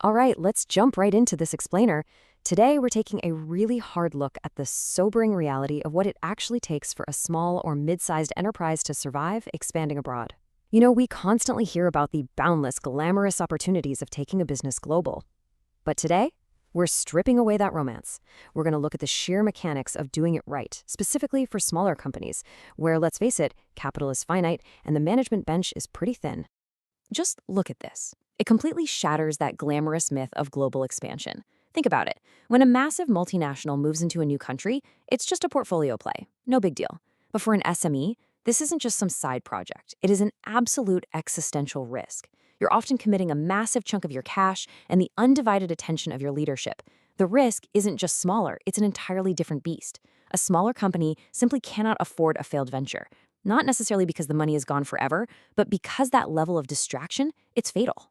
All right, let's jump right into this explainer. Today, we're taking a really hard look at the sobering reality of what it actually takes for a small or mid-sized enterprise to survive expanding abroad. We constantly hear about the boundless, glamorous opportunities of taking a business global. But today, we're stripping away that romance. We're going to look at the sheer mechanics of doing it right, specifically for smaller companies, where, let's face it, capital is finite and the management bench is pretty thin. Just look at this. It completely shatters that glamorous myth of global expansion. Think about it. When a massive multinational moves into a new country, it's just a portfolio play. No big deal. But for an SME, this isn't just some side project. It is an absolute existential risk. You're often committing a massive chunk of your cash and the undivided attention of your leadership. The risk isn't just smaller, it's an entirely different beast. A smaller company simply cannot afford a failed venture. Not necessarily because the money is gone forever, but because that level of distraction, it's fatal.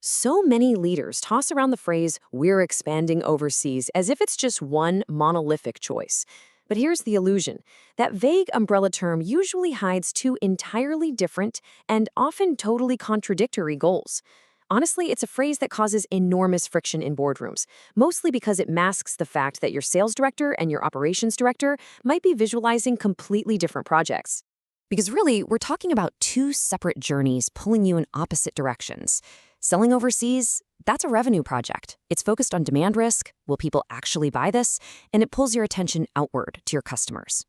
So many leaders toss around the phrase, "we're expanding overseas," as if it's just one monolithic choice. But here's the illusion. That vague umbrella term usually hides two entirely different and often totally contradictory goals. Honestly, it's a phrase that causes enormous friction in boardrooms, mostly because it masks the fact that your sales director and your operations director might be visualizing completely different projects. Because really, we're talking about two separate journeys pulling you in opposite directions. Selling overseas, that's a revenue project. It's focused on demand risk, will people actually buy this, and it pulls your attention outward to your customers.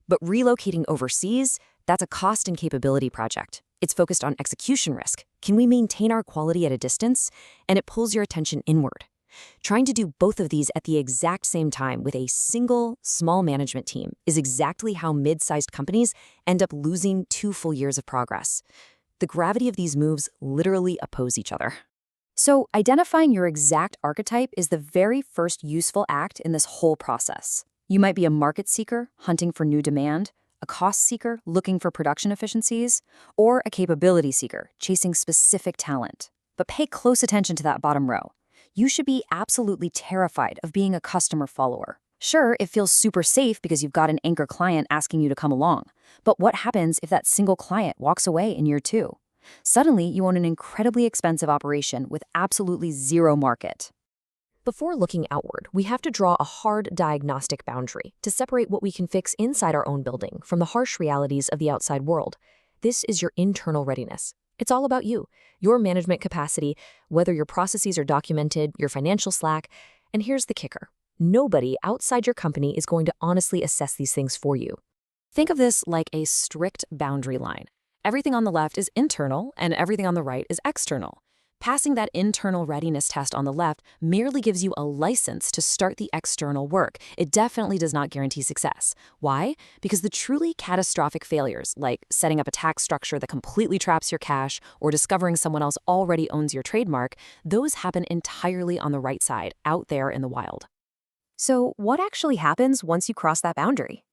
But relocating overseas, that's a cost and capability project. It's focused on execution risk. Can we maintain our quality at a distance? And it pulls your attention inward. Trying to do both of these at the exact same time with a single, small management team is exactly how mid-sized companies end up losing 2 full years of progress. The gravity of these moves literally oppose each other. So, identifying your exact archetype is the very first useful act in this whole process. You might be a market seeker hunting for new demand, a cost seeker looking for production efficiencies, or a capability seeker chasing specific talent. But pay close attention to that bottom row. You should be absolutely terrified of being a customer follower. Sure, it feels super safe because you've got an anchor client asking you to come along. But what happens if that single client walks away in year 2? Suddenly, you own an incredibly expensive operation with absolutely zero market. Before looking outward, we have to draw a hard diagnostic boundary to separate what we can fix inside our own building from the harsh realities of the outside world. This is your internal readiness. It's all about you, your management capacity, whether your processes are documented, your financial slack. And here's the kicker. Nobody outside your company is going to honestly assess these things for you. Think of this like a strict boundary line. Everything on the left is internal and everything on the right is external. Passing that internal readiness test on the left merely gives you a license to start the external work. It definitely does not guarantee success. Why? Because the truly catastrophic failures, like setting up a tax structure that completely traps your cash or discovering someone else already owns your trademark, those happen entirely on the right side, out there in the wild. So what actually happens once you cross that boundary?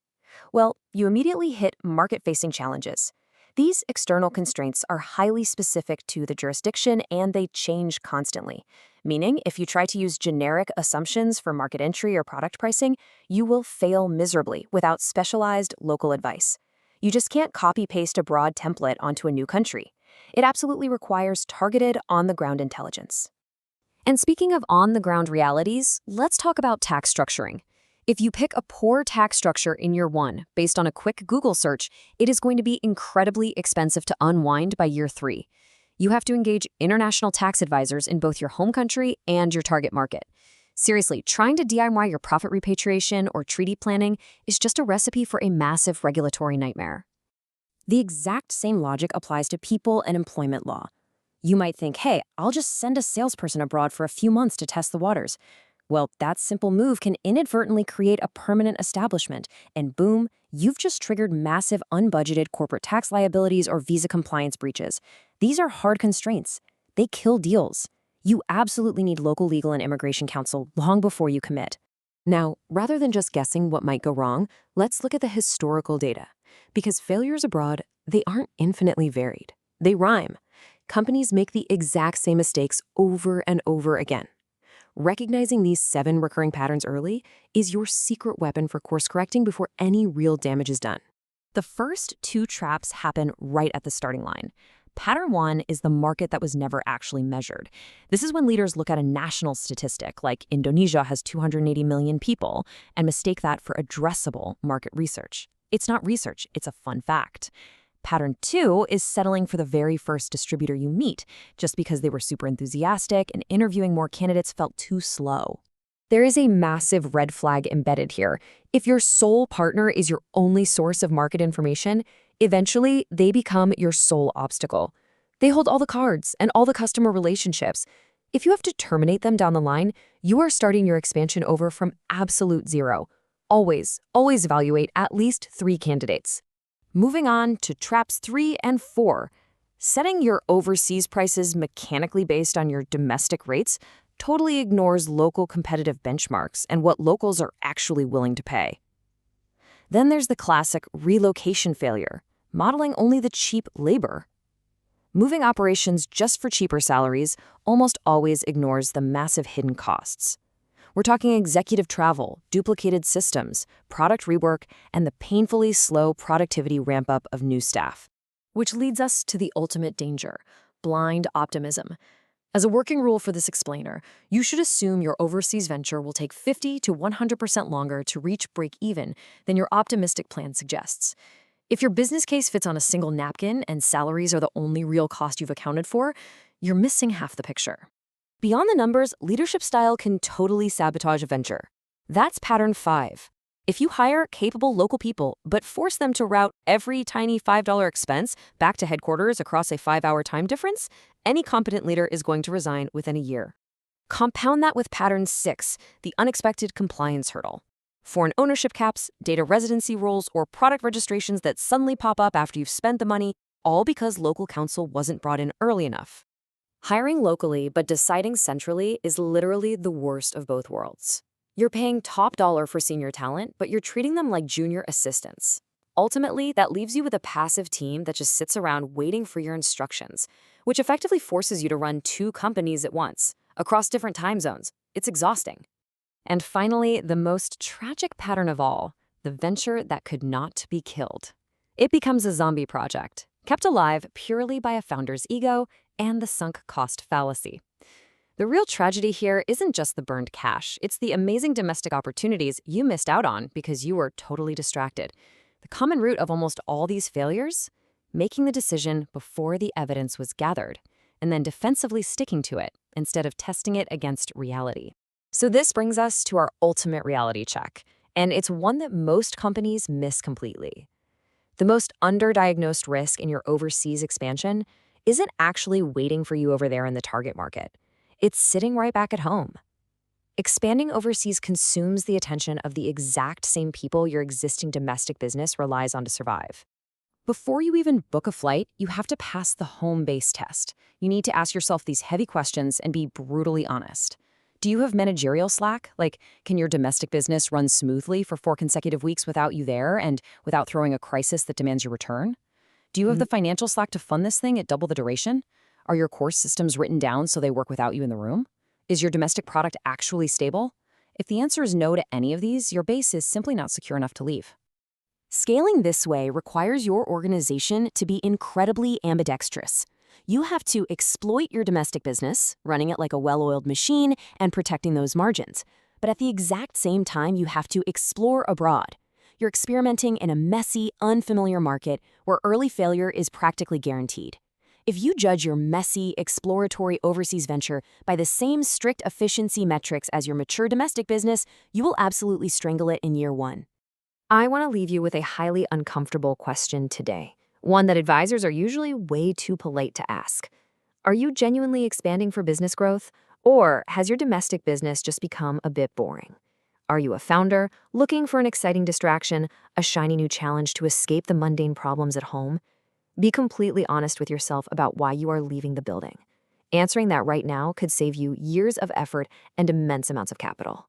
Well, you immediately hit market-facing challenges. These external constraints are highly specific to the jurisdiction and they change constantly. Meaning, if you try to use generic assumptions for market entry or product pricing, you will fail miserably without specialized local advice. You just can't copy-paste a broad template onto a new country. It absolutely requires targeted, on-the-ground intelligence. And speaking of on-the-ground realities, let's talk about tax structuring. If you pick a poor tax structure in year 1 based on a quick Google search, it is going to be incredibly expensive to unwind by year 3. You have to engage international tax advisors in both your home country and your target market. Seriously, trying to DIY your profit repatriation or treaty planning is just a recipe for a massive regulatory nightmare. The exact same logic applies to people and employment law. You might think, hey, I'll just send a salesperson abroad for a few months to test the waters. Well, that simple move can inadvertently create a permanent establishment, and boom, you've just triggered massive unbudgeted corporate tax liabilities or visa compliance breaches. These are hard constraints. They kill deals. You absolutely need local legal and immigration counsel long before you commit. Now, rather than just guessing what might go wrong, let's look at the historical data. Because failures abroad, they aren't infinitely varied. They rhyme. Companies make the exact same mistakes over and over again. Recognizing these 7 recurring patterns early is your secret weapon for course correcting before any real damage is done. The first 2 traps happen right at the starting line. Pattern 1 is the market that was never actually measured. This is when leaders look at a national statistic, like Indonesia has 280 million people, and mistake that for addressable market research. It's not research, it's a fun fact. Pattern 2 is settling for the very first distributor you meet, just because they were super enthusiastic and interviewing more candidates felt too slow. There is a massive red flag embedded here. If your sole partner is your only source of market information, eventually they become your sole obstacle. They hold all the cards and all the customer relationships. If you have to terminate them down the line, you are starting your expansion over from absolute zero. Always evaluate at least 3 candidates. Moving on to traps 3 and 4. Setting your overseas prices mechanically based on your domestic rates totally ignores local competitive benchmarks and what locals are actually willing to pay. Then there's the classic relocation failure, modeling only the cheap labor. Moving operations just for cheaper salaries almost always ignores the massive hidden costs. We're talking executive travel, duplicated systems, product rework, and the painfully slow productivity ramp-up of new staff. Which leads us to the ultimate danger, blind optimism. As a working rule for this explainer, you should assume your overseas venture will take 50 to 100% longer to reach break-even than your optimistic plan suggests. If your business case fits on a single napkin and salaries are the only real cost you've accounted for, you're missing half the picture. Beyond the numbers, leadership style can totally sabotage a venture. That's pattern 5. If you hire capable local people but force them to route every tiny $5 expense back to headquarters across a 5-hour time difference, any competent leader is going to resign within a year. Compound that with pattern 6, the unexpected compliance hurdle. Foreign ownership caps, data residency rules, or product registrations that suddenly pop up after you've spent the money, all because local counsel wasn't brought in early enough. Hiring locally but deciding centrally is literally the worst of both worlds. You're paying top dollar for senior talent, but you're treating them like junior assistants. Ultimately, that leaves you with a passive team that just sits around waiting for your instructions, which effectively forces you to run 2 companies at once, across different time zones. It's exhausting. And finally, the most tragic pattern of all, the venture that could not be killed. It becomes a zombie project, kept alive purely by a founder's ego and the sunk cost fallacy. The real tragedy here isn't just the burned cash, it's the amazing domestic opportunities you missed out on because you were totally distracted. The common root of almost all these failures? Making the decision before the evidence was gathered, and then defensively sticking to it instead of testing it against reality. So this brings us to our ultimate reality check, and it's one that most companies miss completely. The most underdiagnosed risk in your overseas expansion isn't actually waiting for you over there in the target market. It's sitting right back at home. Expanding overseas consumes the attention of the exact same people your existing domestic business relies on to survive. Before you even book a flight, you have to pass the home base test. You need to ask yourself these heavy questions and be brutally honest. Do you have managerial slack? Like, can your domestic business run smoothly for 4 consecutive weeks without you there and without throwing a crisis that demands your return? Do you have the financial slack to fund this thing at double the duration? Are your core systems written down so they work without you in the room? Is your domestic product actually stable? If the answer is no to any of these, your base is simply not secure enough to leave. Scaling this way requires your organization to be incredibly ambidextrous. You have to exploit your domestic business, running it like a well-oiled machine and protecting those margins. But at the exact same time, you have to explore abroad. You're experimenting in a messy, unfamiliar market where early failure is practically guaranteed. If you judge your messy, exploratory overseas venture by the same strict efficiency metrics as your mature domestic business, you will absolutely strangle it in year 1. I want to leave you with a highly uncomfortable question today, one that advisors are usually way too polite to ask. Are you genuinely expanding for business growth, or has your domestic business just become a bit boring? Are you a founder looking for an exciting distraction, a shiny new challenge to escape the mundane problems at home? Be completely honest with yourself about why you are leaving the building. Answering that right now could save you years of effort and immense amounts of capital.